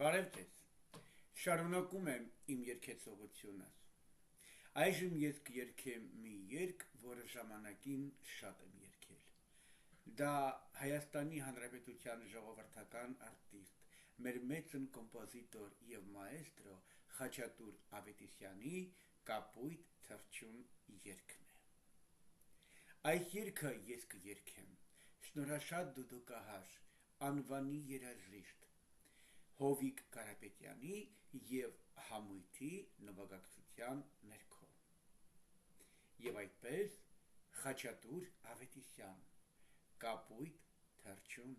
Բարև ձեզ, շարունակում եմ իմ երգեցողությունը։ Այժմ ես կերգեմ մի երգ, որը ժամանակին շատ եմ երգել։ Դա Հայաստանի Հանրապետության ժողովրդական արտիստ, մեր մեծն կոմպոզիտոր և մաեստրո Խաչատուր Ավետիսյանի «Կապույտ թռչուն» երգն է։ Այս երգը ես կերգեմ շնորհաշատ դուդուկահար, անվանի երաժիշտ Հովիկ Կարապետյանի և համույթի նվագակցության ներքո։ Եվ այդպես Խաչատուր Ավետիսյան, «Կապույտ թռչուն»։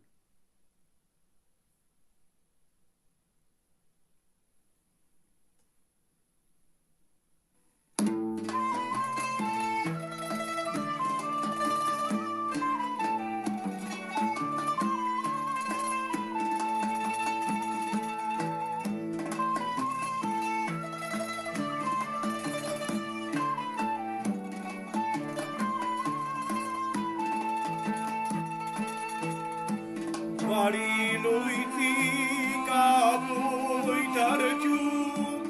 Մարինույթի կապույտ թռչուն,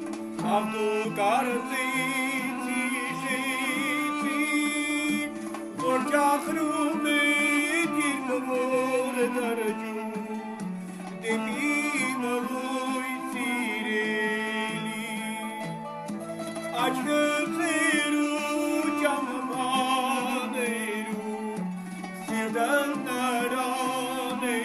ավտու կարծիցի շիցի, որ ճախրում է գիրկվոր թռչուն, դեպի նվույթ սիրելի, աչքերու ճամմաներու, սիրտն նրան է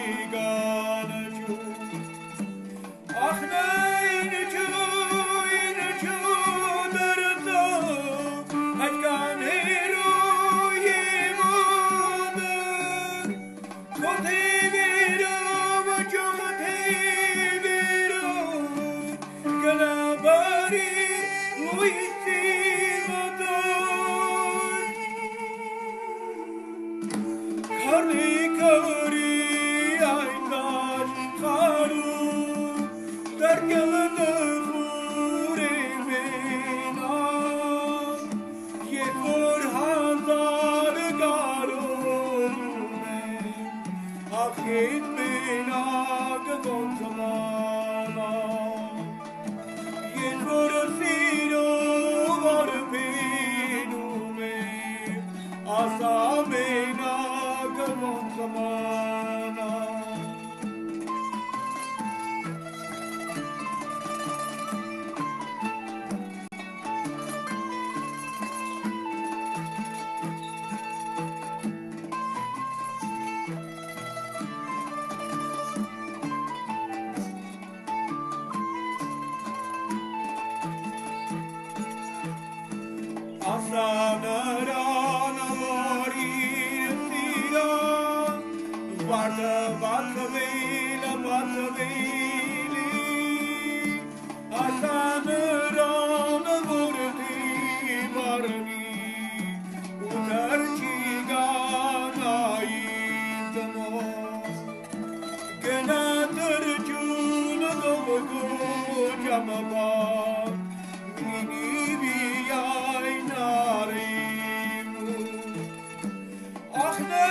Նրան որին սիրան, վարդը բացվելի, ասա նրան որ դիվարնի, ու թռչի գանային դմոց, գնա թռչուն գողգու ճամաբար, Ach,